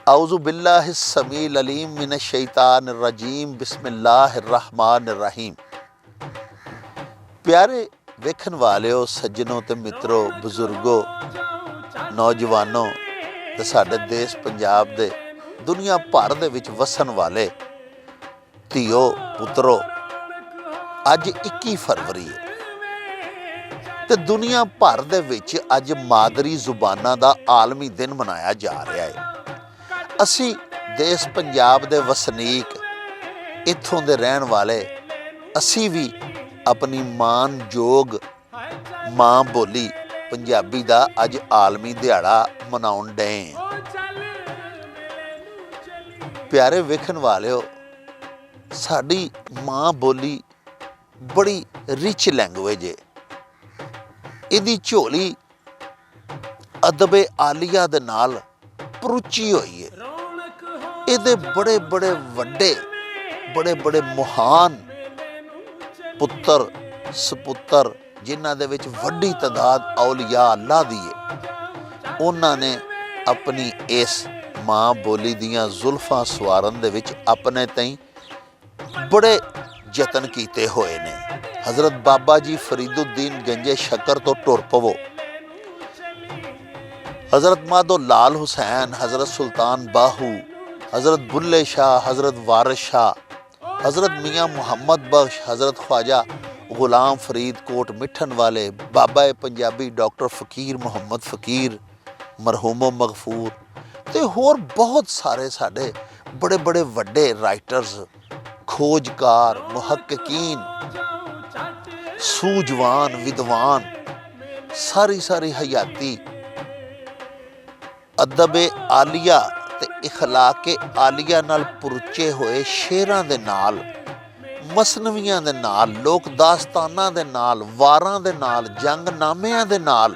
आउज़ु बिल्लाहि समील अलीम मिनश शैतानिर रजीम बिस्मिल्लाहिर रहमानिर रहीम। प्यारे वेखन वालिओ, सज्जनों ते मित्रों, बुजुर्गों, नौजवानों ते साडे देश पंजाब दे दुनिया भर दे विच वसन वाले धीओ पुत्रो, अज 21 फरवरी है ते दुनिया भर दे विच अज मादरी जुबानां दा आलमी दिन मनाया जा रहा है। असी देश पंजाब दे वसनीक, इत्थों दे रहन वाले, असी भी अपनी मानयोग मां बोली पंजाबी दा अज आलमी दिहाड़ा मनाउण डए। प्यारे वेखन वालिओ, साडी मां बोली बड़ी रिच लैंगुएज है। इहदी झोली अदबे आलिया दे नाल परुची हुई है। ਇਹਦੇ बड़े बड़े महान पुत्तर सपुत्तर, जिन्हां दे विच वड्डी तादाद औलिया अल्लाह दी है, उन्हां ने अपनी इस मां बोली दियां जुल्फां सवारन दे विच अपने ताईं बड़े यतन कीते होए ने। हज़रत बाबा जी फरीदुद्दीन गंजे शक्कर तो टुर पवो, हज़रत माधो लाल हुसैन, हज़रत सुल्तान बाहू, हज़रत बुल्ले शाह, हज़रत वारिस शाह, हज़रत मियाँ मुहम्मद बख्श, हज़रत ख्वाजा गुलाम फरीद कोट मिठन वाले, बाबा पंजाबी डॉक्टर फ़कीर मुहम्मद फ़कीर मरहूमो मगफूर ते होर बहुत सारे साडे बड़े वड्डे राइटर्स, खोजकार, मुहक्किकीन, सूझवान, विद्वान, सारी हयाती अदबे आलिया ते इखलाके आलिया नाल पुरचे होए शेरां दे नाल, मसनवियां दे नाल, लोक दास्तानां दे नाल, वारां दे नाल, जंगनामियां दे नाल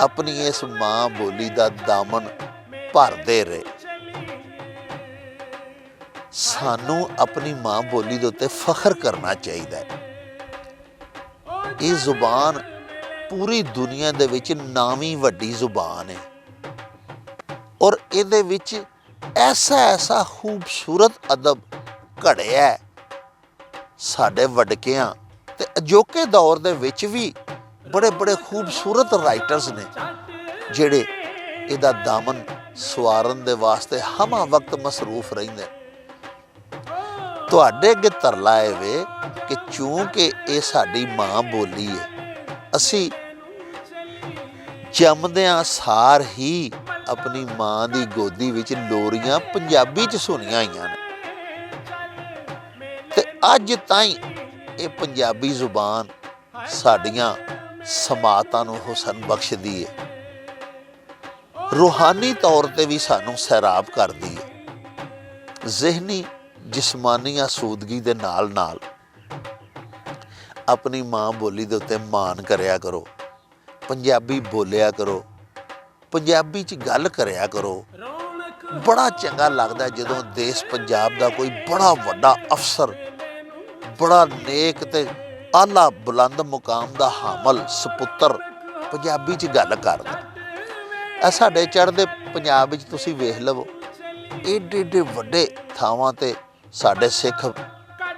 अपनी इस मां बोली दा दामन भरदे रहे। सानू अपनी मां बोली दे उत्ते फखर करना चाहिए। ये जुबान पूरी दुनिया दे विच नामी वड्डी जुबान है और इहदे विच ऐसा खूबसूरत अदब घड़िया है। साडे वडकियां ते अजोके दौर दे विच भी बड़े खूबसूरत राइटर्स ने जिहड़े इहदा दामन सवारन दे वास्ते हमा वक्त मसरूफ रहिंदे। तुहाडे अगे तरला है वे कि चूंकि ये साडी मां बोली है, असी जमदियां सार ही अपनी मां दी गोदी विच लोरियां पंजाबी च सुनियां होईयां ने ते अज ताईं ये पंजाबी जुबान साडियां समातां नूं हुसन बख्शदी है, रूहानी तौर ते भी सानूं सैराब करदी है। ज़हनी जिस्मानी आसूदगी दे नाल नाल अपनी मां बोली दे उत्ते मान करया करो, पंजाबी बोलिया करो, पंजाबी च गल करया करो। बड़ा चंगा लगदा जदों देश पंजाब दा कोई बड़ा वड्डा अफसर, बड़ा नेक ते आला बुलंद मुकाम दा हामल सपुत्तर पंजाबी च गल करदा। ऐ साडे चढ़दे पंजाब विच तुसीं वेख लवो, एडे वड्डे थावां ते साडे सिख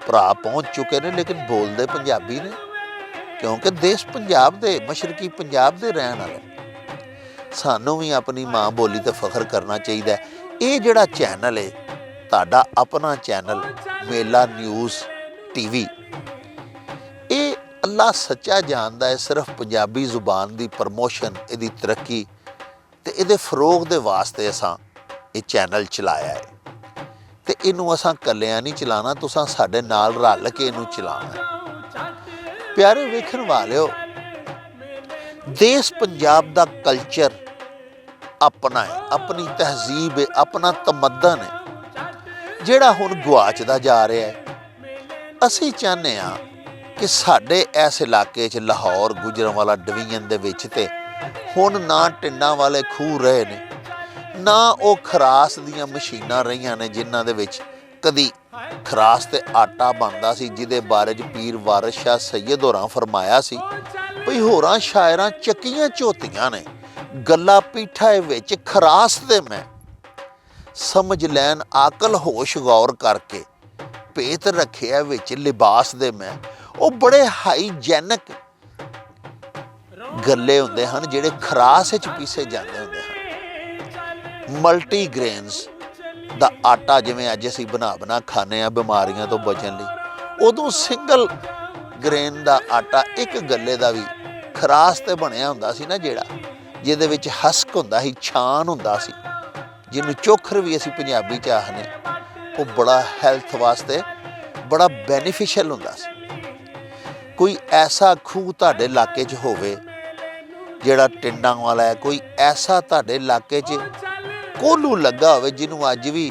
भरा पहुँच चुके ने, लेकिन बोलदे पंजाबी ने, क्योंकि देश पंजाब दे, मशरकी पंजाब दे रहन वाले। सानू भी अपनी मां बोली ते फखर करना चाहिए। ये जिहड़ा चैनल है तुहाडा अपना चैनल मेला न्यूज़ TV, ये अल्लाह सच्चा जानदा है, सिर्फ पंजाबी जुबान की प्रमोशन, इहदी तरक्की ते इहदे फरोग दे वास्ते असां ये चैनल चलाया है ते इनू असां कल्लियां नहीं चलाना, तुसां साडे नाल रल के इनू चलाना है। प्यारे वेखन वालिओ, देश पंजाब दा कल्चर अपना है, अपनी तहजीब है, अपना तमद्दन है, जिहड़ा हुण गुआचदा जा रहा है। असीं चाहते हैं कि साडे इस इलाके च लाहौर गुजरांवाला डिवीजन दे विच ते हुण ना टिंडां वाले खूह रहे ने, ना वो खरास दियां मशीनां रहियां ने जिन्हां दे विच कदी खरास ते आटा बनदा सी, जिहदे बारे च पीर वारिस शाह सैयद होरां फरमाया सी भई होरां शायरां चक्कियां झोतियां ने, गल्ला पीठा विच खरास दे मैं समझ लैन आकल होश गौर करके भेत रखे विच लिबास दे मैं वो बड़े हाईजैनिक गल्ले हुंदे हन जिहड़े खरास विच पीसे जांदे हुंदे हन। मल्टीग्रेन्स दा आटा जिवें अज असीं बना खाने आ बीमारियां तो बचण लई, उदों सिंगल ग्रेन दा आटा एक गल्ले दा भी खरास ते बनिया हुंदा सी ना, जिहड़ा जिहदे विच हस्क हुंदा सी, छान हुंदा सी, जिन्हों चोखर भी असीं पंजाबी च आखने, वो बड़ा हैल्थ वास्ते बड़ा बेनीफिशियल हुंदा सी। कोई ऐसा खूह तुहाडे इलाके च होवे जिहड़ा टिंडां वाला है, कोई ऐसा तुहाडे इलाके च कोहलू लगा होवे जिन्हों अज भी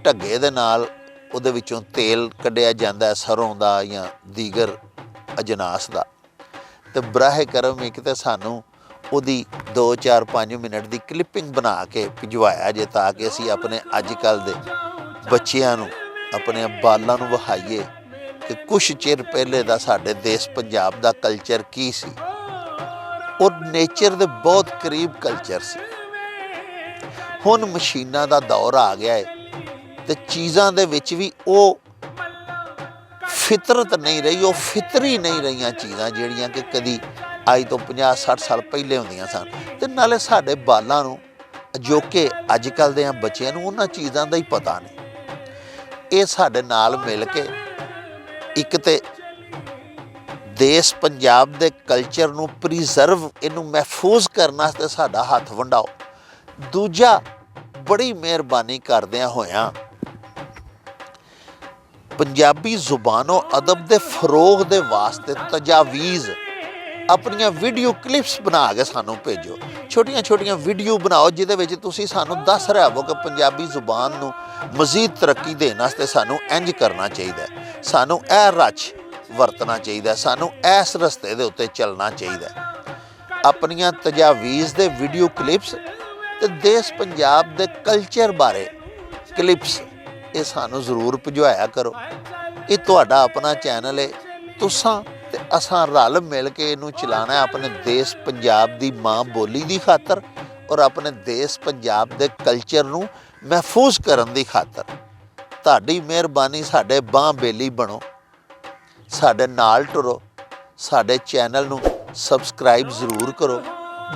ढग्गे दे नाल उहदे विचों तेल कढिया जांदा है, सरों दा या दीगर अजनास दा, ते बराहे करम एक ते सानूं ਉਹਦੀ 2-4-5 ਮਿੰਟ ਦੀ ਕਲਿੱਪਿੰਗ ਬਣਾ ਕੇ ਭਿਜਵਾਇਆ ਜੇ, ਤਾਂ ਕਿ ਅਸੀਂ ਆਪਣੇ ਅੱਜ ਕੱਲ੍ਹ ਦੇ ਬੱਚਿਆਂ ਨੂੰ, ਆਪਣੇ ਬਾਲਾਂ ਨੂੰ ਵਿਖਾਈਏ ਕਿ ਕੁਛ ਚਿਰ ਪਹਿਲੇ ਦਾ ਸਾਡੇ ਦੇਸ਼ ਪੰਜਾਬ ਦਾ ਕਲਚਰ ਕੀ ਸੀ। ਔਰ ਨੇਚਰ ਦੇ ਬਹੁਤ ਕਰੀਬ ਕਲਚਰ ਸੀ। ਹੁਣ ਮਸ਼ੀਨਾਂ ਦਾ ਦੌਰ ਆ ਗਿਆ ਹੈ ਤੇ ਚੀਜ਼ਾਂ ਦੇ ਵਿੱਚ ਵੀ ਉਹ ਫਿਤਰਤ ਨਹੀਂ ਰਹੀ, ਉਹ ਫਿਤਰੀ ਨਹੀਂ ਰਹੀਆਂ ਚੀਜ਼ਾਂ ਜਿਹੜੀਆਂ ਕਿ ਕਦੀ ਅੱਜ ਤੋਂ 50-60 ਸਾਲ ਪਹਿਲੇ ਹੁੰਦੀਆਂ ਸਨ। ਤੇ ਨਾਲੇ ਸਾਡੇ ਬਾਲਾਂ ਨੂੰ, ਅਜੋਕੇ ਅੱਜ ਕੱਲ੍ਹ ਦੇ ਬੱਚਿਆਂ ਨੂੰ ਉਹਨਾਂ ਚੀਜ਼ਾਂ ਦਾ ਹੀ ਪਤਾ ਨਹੀਂ। ਇਹ ਸਾਡੇ ਨਾਲ ਮਿਲ ਕੇ ਇੱਕ ਤੇ ਦੇਸ਼ ਪੰਜਾਬ ਦੇ ਕਲਚਰ ਨੂੰ ਪ੍ਰੀਜ਼ਰਵ, ਇਹਨੂੰ ਮਹਿਫੂਜ਼ ਕਰਨ ਵਾਸਤੇ ਸਾਡਾ ਹੱਥ ਵੰਡਾਓ। ਦੂਜਾ, ਬੜੀ ਮਿਹਰਬਾਨੀ ਕਰਦਿਆਂ ਹੋਇਆਂ ਪੰਜਾਬੀ ਜ਼ੁਬਾਨੋ ਅਦਬ ਦੇ ਫਰੋਗ ਦੇ ਵਾਸਤੇ ਤਜਾਵੀਜ਼ ਆਪਣੀਆਂ ਵੀਡੀਓ ਕਲਿੱਪਸ ਬਣਾ ਕੇ ਸਾਨੂੰ ਭੇਜੋ। ਛੋਟੀਆਂ ਛੋਟੀਆਂ ਵੀਡੀਓ ਬਣਾਓ ਜਿਹਦੇ ਵਿੱਚ ਤੁਸੀਂ ਸਾਨੂੰ ਦੱਸ ਰਹੇ ਹੋ ਕਿ ਪੰਜਾਬੀ ਜ਼ੁਬਾਨ ਨੂੰ ਮਜ਼ੀਦ ਤਰੱਕੀ ਦੇਣ ਵਾਸਤੇ ਸਾਨੂੰ ਇੰਝ ਕਰਨਾ ਚਾਹੀਦਾ, ਸਾਨੂੰ ਇਹ ਰਚ ਵਰਤਣਾ ਚਾਹੀਦਾ, ਸਾਨੂੰ ਇਸ ਰਸਤੇ ਦੇ ਉੱਤੇ ਚੱਲਣਾ ਚਾਹੀਦਾ। ਆਪਣੀਆਂ ਤਜਾਵੀਜ਼ ਦੇ ਵੀਡੀਓ ਕਲਿੱਪਸ ਤੇ ਦੇਸ਼ ਪੰਜਾਬ ਦੇ ਕਲਚਰ ਬਾਰੇ ਕਲਿੱਪਸ ਇਹ ਸਾਨੂੰ ਜ਼ਰੂਰ ਭਿਜਵਾਇਆ ਕਰੋ। ਇਹ ਤੁਹਾਡਾ ਆਪਣਾ ਚੈਨਲ ਹੈ, ਤੁਸਾਂ ਤੇ ਅਸਾਂ ਰਲ ਮਿਲ ਕੇ ਇਹਨੂੰ ਚਲਾਉਣਾ ਆਪਣੇ ਦੇਸ਼ ਪੰਜਾਬ ਦੀ ਮਾਂ ਬੋਲੀ ਦੀ ਖਾਤਰ ਔਰ ਆਪਣੇ ਦੇਸ਼ ਪੰਜਾਬ ਦੇ ਕਲਚਰ ਨੂੰ ਮਹਿਫੂਜ਼ ਕਰਨ ਦੀ ਖਾਤਰ। ਤੁਹਾਡੀ ਮਿਹਰਬਾਨੀ, ਸਾਡੇ ਬਾਂਹ ਬੇਲੀ ਬਣੋ, ਸਾਡੇ ਨਾਲ ਟੁਰੋ, ਸਾਡੇ ਚੈਨਲ ਨੂੰ ਸਬਸਕ੍ਰਾਈਬ ਜ਼ਰੂਰ ਕਰੋ।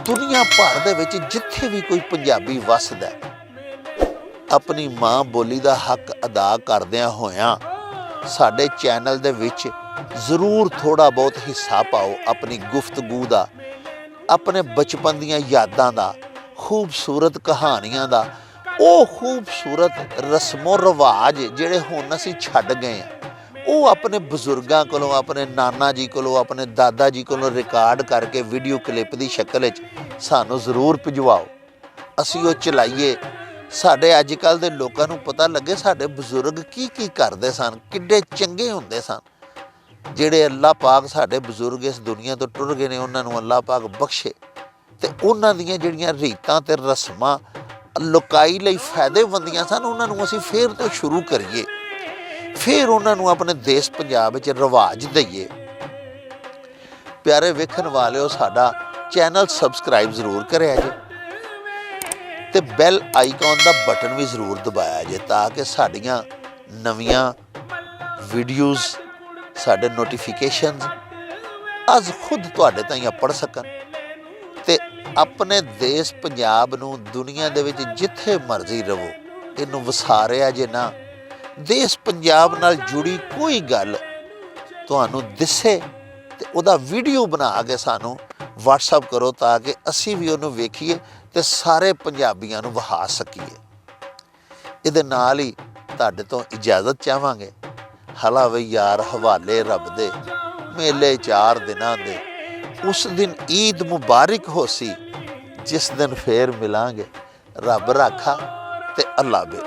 ਦੁਨੀਆ ਭਰ ਦੇ ਵਿੱਚ ਜਿੱਥੇ ਵੀ ਕੋਈ ਪੰਜਾਬੀ ਵੱਸਦਾ, ਆਪਣੀ ਮਾਂ ਬੋਲੀ ਦਾ ਹੱਕ ਅਦਾ ਕਰਦਿਆਂ ਹੋਇਆਂ ਸਾਡੇ ਚੈਨਲ ਦੇ ਵਿੱਚ ਜ਼ਰੂਰ ਥੋੜ੍ਹਾ ਬਹੁਤ ਹਿੱਸਾ ਪਾਓ ਆਪਣੀ ਗੁਫ਼ਤਗੂ ਦਾ, ਆਪਣੇ ਬਚਪਨ ਦੀਆਂ ਯਾਦਾਂ ਦਾ, ਖੂਬਸੂਰਤ ਕਹਾਣੀਆਂ ਦਾ, ਉਹ ਖੂਬਸੂਰਤ ਰਸਮੋ ਰਿਵਾਜ ਜਿਹੜੇ ਹੁਣ ਅਸੀਂ ਛੱਡ ਗਏ ਹਾਂ, ਉਹ ਆਪਣੇ ਬਜ਼ੁਰਗਾਂ ਕੋਲੋਂ, ਆਪਣੇ ਨਾਨਾ ਜੀ ਕੋਲੋਂ, ਆਪਣੇ ਦਾਦਾ ਜੀ ਕੋਲੋਂ ਰਿਕਾਰਡ ਕਰਕੇ ਵੀਡੀਓ ਕਲਿੱਪ ਦੀ ਸ਼ਕਲ ਵਿੱਚ ਸਾਨੂੰ ਜ਼ਰੂਰ ਭਿਜਵਾਓ। ਅਸੀਂ ਉਹ ਚਲਾਈਏ, ਸਾਡੇ ਅੱਜ ਕੱਲ੍ਹ ਦੇ ਲੋਕਾਂ ਨੂੰ ਪਤਾ ਲੱਗੇ ਸਾਡੇ ਬਜ਼ੁਰਗ ਕੀ ਕੀ ਕਰਦੇ ਸਨ, ਕਿੱਡੇ ਚੰਗੇ ਹੁੰਦੇ ਸਨ। ਜਿਹੜੇ ਅੱਲਾਹ ਪਾਕ ਸਾਡੇ ਬਜ਼ੁਰਗ ਇਸ ਦੁਨੀਆ ਤੋਂ ਟੁਰ ਗਏ ਨੇ, ਉਹਨਾਂ ਨੂੰ ਅੱਲਾਹ ਪਾਕ ਬਖਸ਼ੇ, ਤੇ ਉਹਨਾਂ ਦੀਆਂ ਜਿਹੜੀਆਂ ਰੀਤਾਂ ਤੇ ਰਸਮਾਂ ਲੁਕਾਈ ਲਈ ਫਾਇਦੇਮੰਦੀਆਂ ਸਨ, ਉਹਨਾਂ ਨੂੰ ਅਸੀਂ ਫੇਰ ਤੋਂ ਸ਼ੁਰੂ ਕਰੀਏ, ਫੇਰ ਉਹਨਾਂ ਨੂੰ ਆਪਣੇ ਦੇਸ਼ ਪੰਜਾਬ ਵਿੱਚ ਰਿਵਾਜ ਦਈਏ। ਪਿਆਰੇ ਵੇਖਣ ਵਾਲਿਓ, ਸਾਡਾ ਚੈਨਲ ਸਬਸਕ੍ਰਾਈਬ ਜ਼ਰੂਰ ਕਰਿਆ ਜੇ ਤੇ ਬੈਲ ਆਈਕਨ ਦਾ ਬਟਨ ਵੀ ਜ਼ਰੂਰ ਦਬਾਇਆ ਜੇ, ਤਾਂ ਕਿ ਸਾਡੀਆਂ ਨਵੀਆਂ ਵੀਡੀਓਜ਼, ਸਾਡੇ ਨੋਟੀਫਿਕੇਸ਼ਨਸ ਅੱਜ ਖੁਦ ਤੁਹਾਡੇ ਤਾਈਂ ਪੜ ਸਕਣ ਤੇ ਆਪਣੇ ਦੇਸ਼ ਪੰਜਾਬ ਨੂੰ ਦੁਨੀਆ ਦੇ ਵਿੱਚ ਜਿੱਥੇ ਮਰਜ਼ੀ ਰਹੋ, ਇਹਨੂੰ ਵਸਾਰਿਆ ਜੇ ਨਾ। ਦੇਸ਼ ਪੰਜਾਬ ਨਾਲ ਜੁੜੀ ਕੋਈ ਗੱਲ ਤੁਹਾਨੂੰ ਦਿਸੇ ਤੇ ਉਹਦਾ ਵੀਡੀਓ ਬਣਾ ਕੇ ਸਾਨੂੰ WhatsApp ਕਰੋ, ਤਾਂ ਕਿ ਅਸੀਂ ਵੀ ਉਹਨੂੰ ਵੇਖੀਏ ਤੇ ਸਾਰੇ ਪੰਜਾਬੀਆਂ ਨੂੰ ਵਿਖਾ ਸਕੀਏ। ਇਹਦੇ ਨਾਲ ਹੀ ਤੁਹਾਡੇ ਤੋਂ ਇਜਾਜ਼ਤ ਚਾਹਾਂਗੇ। ਹਲਾ ਵੇ ਯਾਰ ਹਵਾਲੇ ਰੱਬ ਦੇ, ਮੇਲੇ 4 ਦਿਨਾਂ ਦੇ, ਉਸ ਦਿਨ ਈਦ ਮੁਬਾਰਕ ਹੋਸੀ, ਜਿਸ ਦਿਨ ਫੇਰ ਮਿਲਾਂਗੇ। ਰੱਬ ਰਾਖਾ ਤੇ ਅੱਲਾ ਬੇ।